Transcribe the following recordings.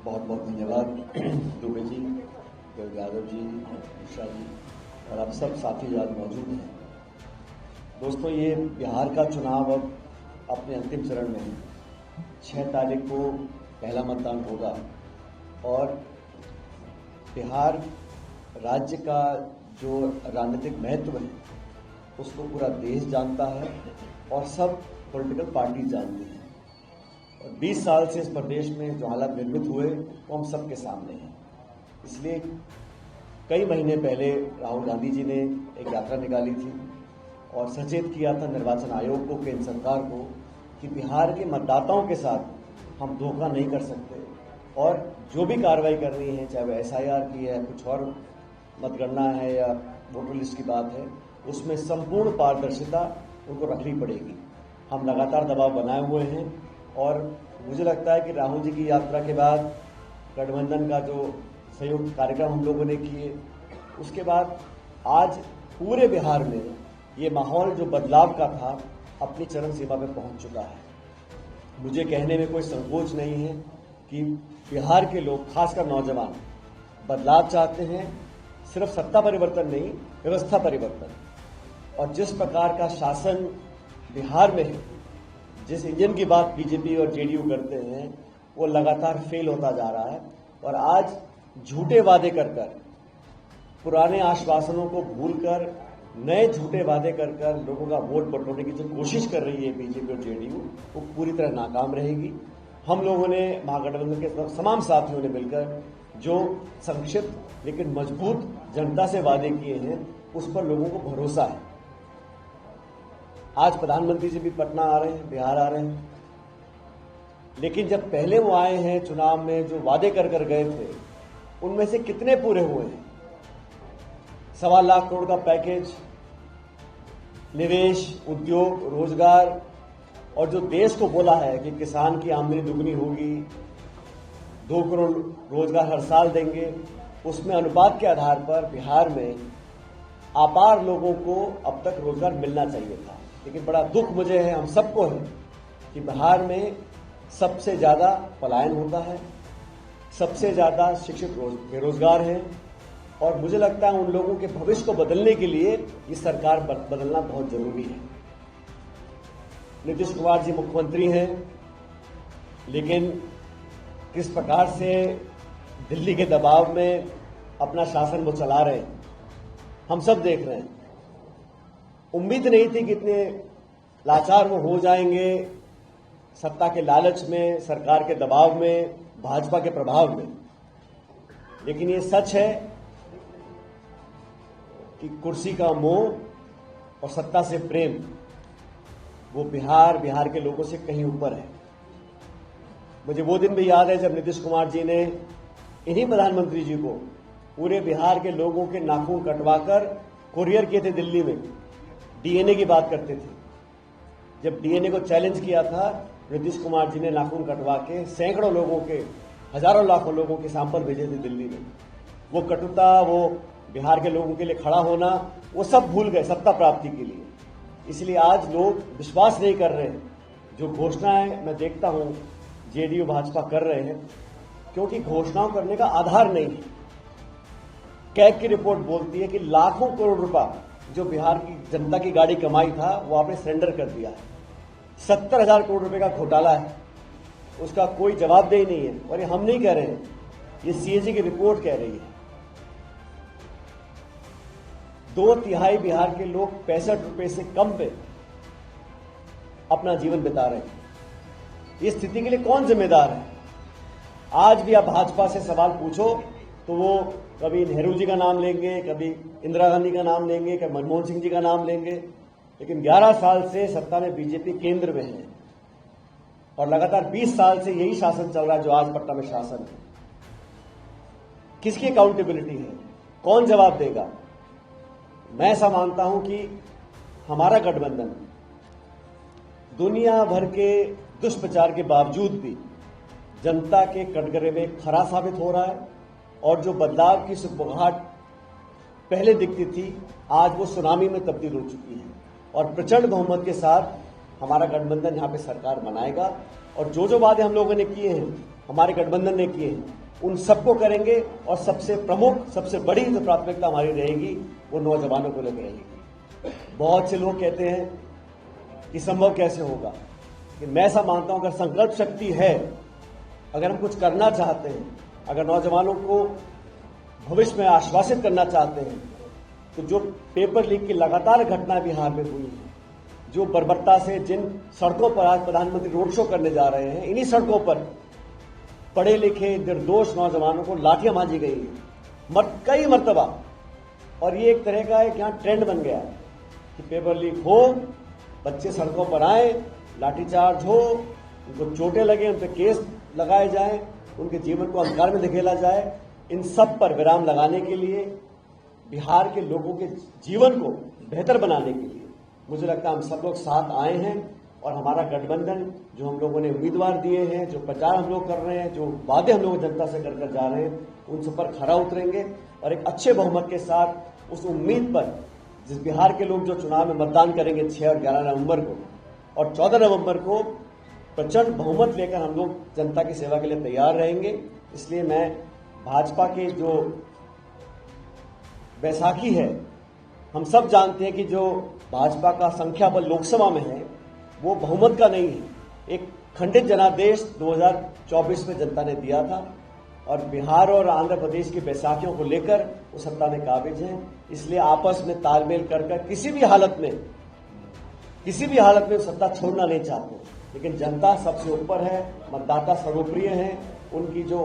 बहुत बहुत धन्यवाद दुबे जी, यादव जी, मिश्रा जी और आप सब साथी आज मौजूद हैं। दोस्तों, ये बिहार का चुनाव अब अपने अंतिम चरण में है। 6 तारीख को पहला मतदान होगा और बिहार राज्य का जो राजनीतिक महत्व है उसको पूरा देश जानता है और सब पॉलिटिकल पार्टी जानती हैं। और 20 साल से इस प्रदेश में जो हालात निर्मित हुए वो हम सबके सामने हैं। इसलिए कई महीने पहले राहुल गांधी जी ने एक यात्रा निकाली थी और सचेत किया था निर्वाचन आयोग को, केंद्र सरकार को, कि बिहार के मतदाताओं के साथ हम धोखा नहीं कर सकते और जो भी कार्रवाई करनी है, चाहे वो SIR की है, कुछ और मतगणना है या वोटर लिस्ट की बात है, उसमें संपूर्ण पारदर्शिता उनको रखनी पड़ेगी। हम लगातार दबाव बनाए हुए हैं और मुझे लगता है कि राहुल जी की यात्रा के बाद गठबंधन का जो संयुक्त कार्यक्रम हम लोगों ने किए, उसके बाद आज पूरे बिहार में ये माहौल जो बदलाव का था अपनी चरम सीमा पे पहुंच चुका है। मुझे कहने में कोई संकोच नहीं है कि बिहार के लोग, खासकर नौजवान, बदलाव चाहते हैं। सिर्फ सत्ता परिवर्तन नहीं, व्यवस्था परिवर्तन। और जिस प्रकार का शासन बिहार में है, जिस इंजन की बात बीजेपी और JDU करते हैं, वो लगातार फेल होता जा रहा है। और आज झूठे वादे कर पुराने आश्वासनों को भूलकर नए झूठे वादे कर लोगों का वोट बटोरने की जो कोशिश कर रही है बीजेपी और JDU, वो पूरी तरह नाकाम रहेगी। हम लोगों ने, महागठबंधन के तमाम साथियों ने मिलकर जो संक्षिप्त लेकिन मजबूत जनता से वादे किए हैं, उस पर लोगों को भरोसा है। आज प्रधानमंत्री जी भी पटना आ रहे हैं, बिहार आ रहे हैं, लेकिन जब पहले वो आए हैं चुनाव में, जो वादे कर गए थे, उनमें से कितने पूरे हुए हैं? 1.25 लाख करोड़ का पैकेज, निवेश, उद्योग, रोजगार, और जो देश को बोला है कि किसान की आमदनी दुगनी होगी, 2 करोड़ रोजगार हर साल देंगे, उसमें अनुपात के आधार पर बिहार में अपार लोगों को अब तक रोजगार मिलना चाहिए था। लेकिन बड़ा दुख मुझे है, हम सबको है, कि बिहार में सबसे ज्यादा पलायन होता है, सबसे ज्यादा शिक्षित बेरोजगार हैं और मुझे लगता है उन लोगों के भविष्य को बदलने के लिए ये सरकार बदलना बहुत जरूरी है। नीतीश कुमार जी मुख्यमंत्री हैं, लेकिन किस प्रकार से दिल्ली के दबाव में अपना शासन वो चला रहे हैं, हम सब देख रहे हैं। उम्मीद नहीं थी कि इतने लाचार वो हो जाएंगे सत्ता के लालच में, सरकार के दबाव में, भाजपा के प्रभाव में। लेकिन ये सच है कि कुर्सी का मोह और सत्ता से प्रेम, वो बिहार के लोगों से कहीं ऊपर है। मुझे वो दिन भी याद है जब नीतीश कुमार जी ने इन्हीं प्रधानमंत्री जी को पूरे बिहार के लोगों के नाखून कटवाकर कुरियर किए थे दिल्ली में। DNA की बात करते थे। जब DNA को चैलेंज किया था, नीतीश कुमार जी ने नाखून कटवा के सैकड़ों लोगों के, हजारों लाखों लोगों के सैंपल भेजे थे दिल्ली में। वो कटुता, वो बिहार के लोगों के लिए खड़ा होना, वो सब भूल गए सत्ता प्राप्ति के लिए। इसलिए आज लोग विश्वास नहीं कर रहे हैं। जो घोषणाएं मैं देखता हूं JDU भाजपा कर रहे हैं, क्योंकि घोषणाओं करने का आधार नहीं है। कैग की रिपोर्ट बोलती है कि लाखों करोड़ रुपया जो बिहार की जनता की गाड़ी कमाई था, वो आपने सरेंडर कर दिया है। 70,000 करोड़ रुपए का घोटाला है, उसका कोई जवाबदेही नहीं है। और ये हम नहीं कह रहे हैं, ये CAG की रिपोर्ट कह रही है। 2/3 बिहार के लोग 65 रुपए से कम पे अपना जीवन बिता रहे हैं। इस स्थिति के लिए कौन जिम्मेदार है? आज भी आप भाजपा से सवाल पूछो तो वो कभी नेहरू जी का नाम लेंगे, कभी इंदिरा गांधी का नाम लेंगे, कभी मनमोहन सिंह जी का नाम लेंगे। लेकिन 11 साल से सत्ता में बीजेपी केंद्र में है और लगातार 20 साल से यही शासन चल रहा है जो आज पटना में शासन है। किसकी अकाउंटेबिलिटी है? कौन जवाब देगा? मैं ऐसा मानता हूं कि हमारा गठबंधन दुनिया भर के दुष्प्रचार के बावजूद भी जनता के कटघरे में खरा साबित हो रहा है और जो बदलाव की सुबुगाहट पहले दिखती थी, आज वो सुनामी में तब्दील हो चुकी है और प्रचंड बहुमत के साथ हमारा गठबंधन यहां पे सरकार बनाएगा। और जो जो वादे हम लोगों ने किए हैं हमारे गठबंधन ने किए हैं, उन सबको करेंगे। और सबसे प्रमुख, सबसे बड़ी जो प्राथमिकता हमारी रहेगी वो नौजवानों को लेकर रहेगी। बहुत से लोग कहते हैं कि संभव कैसे होगा, कि मैं ऐसा मानता हूं, अगर संकल्प शक्ति है, अगर हम कुछ करना चाहते हैं, अगर नौजवानों को भविष्य में आश्वासित करना चाहते हैं, तो जो पेपर लीक की लगातार घटना बिहार में हुई है, जो बर्बरता से जिन सड़कों पर आज प्रधानमंत्री रोड शो करने जा रहे हैं, इन्हीं सड़कों पर पढ़े लिखे निर्दोष नौजवानों को लाठियां मांजी गई है कई मर्तबा। और ये एक तरह का एक यहाँ ट्रेंड बन गया है कि पेपर लीक हो, बच्चे सड़कों पर आए, लाठीचार्ज हो, उनको चोटें लगे, उन पर केस लगाए जाएं, उनके जीवन को अंधकार में धकेला जाए। इन सब पर विराम लगाने के लिए, बिहार के लोगों के जीवन को बेहतर बनाने के लिए मुझे लगता है हम सब लोग साथ आए हैं। और हमारा गठबंधन, जो हम लोगों ने उम्मीदवार दिए हैं, जो प्रचार हम लोग कर रहे हैं, जो वादे हम लोग जनता से कर जा रहे हैं, उन सब पर खरा उतरेंगे और एक अच्छे बहुमत के साथ उस उम्मीद पर, जिस बिहार के लोग जो चुनाव में मतदान करेंगे 6 और 11 नवंबर को और 14 नवंबर को प्रचंड बहुमत लेकर हम लोग जनता की सेवा के लिए तैयार रहेंगे। इसलिए मैं भाजपा के जो बैसाखी है, हम सब जानते हैं कि जो भाजपा का संख्या बल लोकसभा में है वो बहुमत का नहीं है। एक खंडित जनादेश 2024 में जनता ने दिया था और बिहार और आंध्र प्रदेश की बैसाखियों को लेकर वो सत्ता में काबिज हैं। इसलिए आपस में तालमेल कर किसी भी हालत में सत्ता छोड़ना नहीं चाहते। लेकिन जनता सबसे ऊपर है, मतदाता सर्वप्रिय हैं, उनकी जो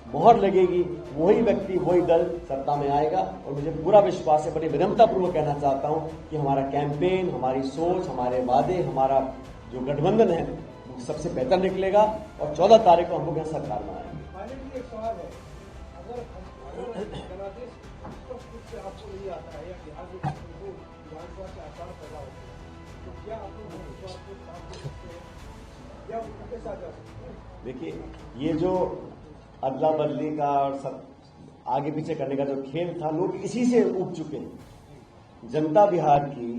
मोहर लगेगी वही व्यक्ति, वही दल सत्ता में आएगा। और मुझे पूरा विश्वास है, बड़ी विनम्रतापूर्वक कहना चाहता हूं कि हमारा कैंपेन, हमारी सोच, हमारे वादे, हमारा जो गठबंधन है वो सबसे बेहतर निकलेगा और 14 तारीख को हम लोग यहाँ सरकार में आएंगे। फाइनली एक सवाल है, अगर जनादेश स्पष्ट से आपको नहीं आता है या बिहार में विधानसभा के आचार पैदा होते हैं, तो क्या आप लोग विश्वास को प्राप्त कर सकते हैं या उनके साथ जा सकते हैं? देखिए, ये जो अदला बदली का और सब आगे पीछे करने का जो खेल था, लोग इसी से उब चुके हैं। जनता बिहार की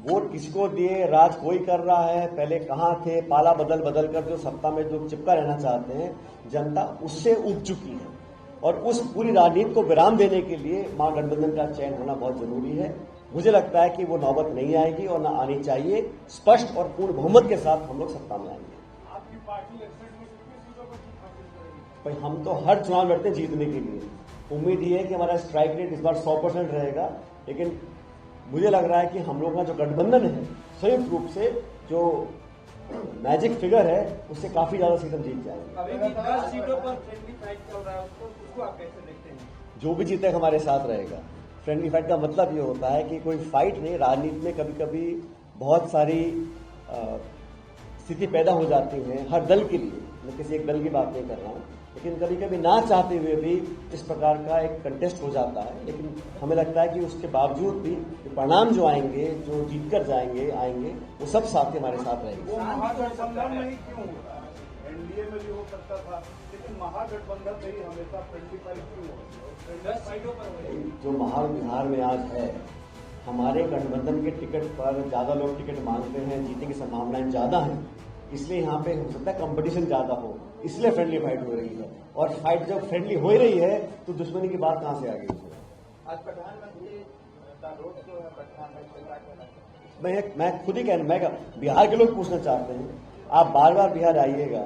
वोट किसको दिए, राज कोई कर रहा है, पहले कहां थे, पाला बदल बदल कर जो सत्ता में जो चिपका रहना चाहते हैं, जनता उससे उब चुकी है। और उस पूरी राजनीति को विराम देने के लिए महागठबंधन का चयन होना बहुत जरूरी है। मुझे लगता है कि वो नौबत नहीं आएगी और न आनी चाहिए। स्पष्ट और पूर्ण बहुमत के साथ हम लोग सत्ता में आएंगे। आपकी पार्टी इलेक्शन में कितनी सीटों पर जीत हासिल करेगी? भाई, हम तो हर चुनाव लड़ते हैं जीतने के लिए। उम्मीद ये है कि हमारा स्ट्राइक रेट इस बार 100% रहेगा। लेकिन मुझे लग रहा है कि हम लोग का जो गठबंधन है, संयुक्त रूप से जो मैजिक फिगर है, उससे काफी ज्यादा सीट हम जीत जाएंगे। अभी भी 10 सीटों पर फ्रेंडली फाइट चल रहा है, उसको आप कैसे देखते हैं? जो भी जीतेगा हमारे साथ रहेगा। फ्रेंडली फाइट का मतलब ये होता है कि कोई फाइट नहीं, राजनीति में कभी कभी बहुत सारी स्थिति पैदा हो जाती है हर दल के लिए। मैं किसी एक दल की बात नहीं कर रहा हूँ, लेकिन कभी कभी ना चाहते हुए भी इस प्रकार का एक कंटेस्ट हो जाता है। लेकिन हमें लगता है कि उसके बावजूद भी परिणाम जो आएंगे, जो जीतकर आएंगे, वो सब साथी हमारे साथ रहेंगे। वो महागठबंधन में ही क्यों होता है? एनडीए में भी हो सकता था, लेकिन महागठबंधन में ही हमेशा फ्रेंडली फाइट क्यों होती है? जो माहौल बिहार में आज है, हमारे गठबंधन के टिकट पर ज्यादा लोग टिकट मांगते हैं, जीतने की संभावनाएं ज्यादा हैं। इसलिए यहाँ पे हो सकता है कंपटीशन ज्यादा हो, इसलिए फ्रेंडली फाइट हो रही है। और फाइट जब फ्रेंडली हो रही है तो दुश्मनी की बात कहां से आ गई? आज प्रधानमंत्री का रोड शो है पटना में, मैं खुद ही मैं बिहार के लोग पूछना चाहते हैं, आप बार बार बिहार आइएगा,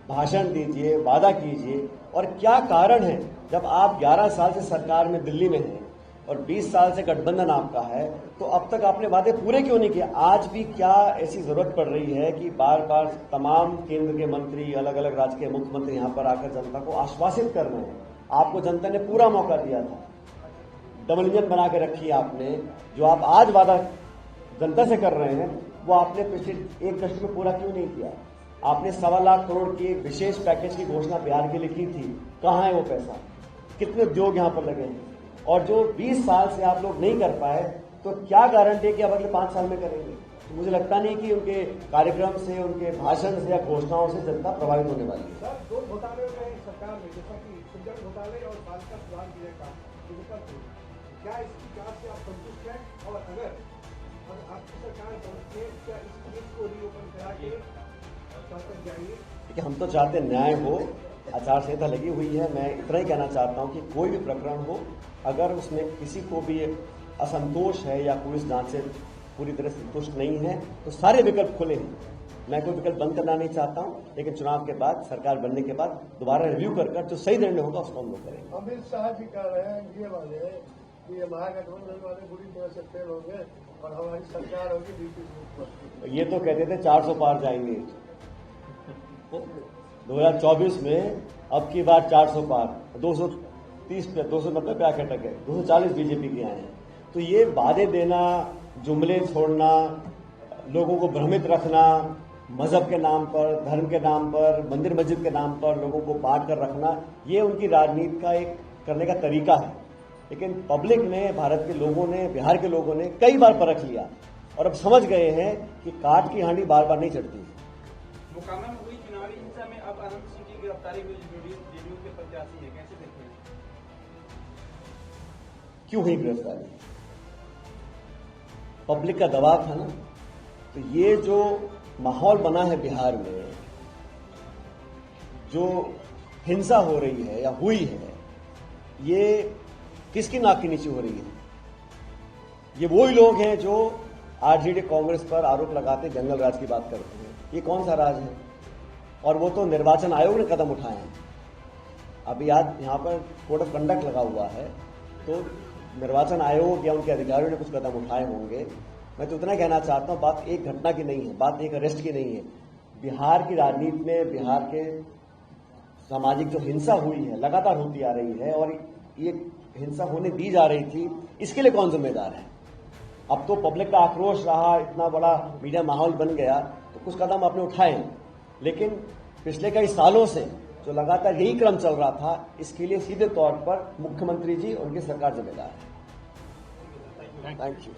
भाषण दीजिए, वादा कीजिए, और क्या कारण है जब आप 11 साल से सरकार में दिल्ली में हैं और 20 साल से गठबंधन आपका है, तो अब तक आपने वादे पूरे क्यों नहीं किए? आज भी क्या ऐसी जरूरत पड़ रही है कि बार बार तमाम केंद्र के मंत्री, अलग अलग राज्य के मुख्यमंत्री यहाँ पर आकर जनता को आश्वासित कर रहे हैं? आपको जनता ने पूरा मौका दिया था, डबल इंजन बना के रखी आपने। जो आप आज वादा जनता से कर रहे हैं, वो आपने पिछले 1 दशक में पूरा क्यों नहीं किया? आपने 1.25 लाख करोड़ की एक विशेष पैकेज की घोषणा बिहार के लिए की थी, कहाँ है वो पैसा? कितने उद्योग यहाँ पर लगे हैं? और जो 20 साल से आप लोग नहीं कर पाए, तो क्या गारंटी है कि अब अगले 5 साल में करेंगे? तो मुझे लगता नहीं कि उनके कार्यक्रम से, उनके भाषण से या घोषणाओं से जनता प्रभावित होने वाली है। सर, 2 घोटाले हो गए सरकार में, जैसा कि सुजन घोटाले और बालिका सुधार विधेयक का, क्या इसकी जांच से आप संतुष्ट हैं? और अगर आपकी सरकार बनती है, क्या इस केस को रीओपन करा के संसद जाएंगे? कि हम तो चाहते न्याय हो, आचार संहिता लगी हुई है। मैं इतना ही कहना चाहता हूं कि कोई भी प्रकरण हो, अगर उसमें किसी को भी असंतोष है या कोई इस जांच से पूरी तरह संतुष्ट नहीं है तो सारे विकल्प खुले हैं। मैं कोई विकल्प बंद करना नहीं चाहता हूं, लेकिन चुनाव के बाद, सरकार बनने के बाद दोबारा रिव्यू कर जो सही निर्णय होगा उसको हम लोग करेंगे। अमित शाह जी कह रहे हैं ये वाले कि ये महागठबंधन वाले बुरी तरह से फेल होंगे और हमारी सरकार होगी नीतीश। ये तो कहते थे 400 पार जाएंगे 2024 में, अब की बार 400 पार, 230 पे 290 पे आके अटके, 240 बीजेपी के आए हैं। तो ये वादे देना, जुमले छोड़ना, लोगों को भ्रमित रखना, मजहब के नाम पर, धर्म के नाम पर, मंदिर मस्जिद के नाम पर लोगों को बांट कर रखना, ये उनकी राजनीति का एक करने का तरीका है। लेकिन पब्लिक ने, भारत के लोगों ने, बिहार के लोगों ने कई बार परख लिया और अब समझ गए हैं कि काट की हांडी बार बार नहीं चढ़ती। मोकामा में हुई चुनावी हिंसा में अब अनंत सिंह की गिरफ्तारी हुई, जेडीयू के प्रत्याशी है, कैसे देखते हैं? क्यों हुई गिरफ्तारी? पब्लिक का दबाव था ना। तो ये जो माहौल बना है बिहार में, जो हिंसा हो रही है या हुई है, ये किसकी नाक के नीचे हो रही है? ये वही लोग हैं जो आरजेडी कांग्रेस पर आरोप लगाते जंगल राज की बात करते हैं। ये कौन सा राज है? और वो तो निर्वाचन आयोग ने कदम उठाए हैं। अभी आज यहां पर कोड ऑफ कंडक्ट लगा हुआ है, तो निर्वाचन आयोग या उनके अधिकारियों ने कुछ कदम उठाए होंगे। मैं तो इतना कहना चाहता हूं, बात एक घटना की नहीं है, बात एक अरेस्ट की नहीं है। बिहार की राजनीति में, बिहार के सामाजिक जो हिंसा हुई है, लगातार होती आ रही है, और ये हिंसा होने दी जा रही थी, इसके लिए कौन जिम्मेदार है? अब तो पब्लिक का आक्रोश रहा, इतना बड़ा मीडिया माहौल बन गया, तो कुछ कदम आपने उठाए हैं। लेकिन पिछले कई सालों से जो लगातार यही क्रम चल रहा था, इसके लिए सीधे तौर पर मुख्यमंत्री जी और उनकी सरकार जिम्मेदार है। Thank you.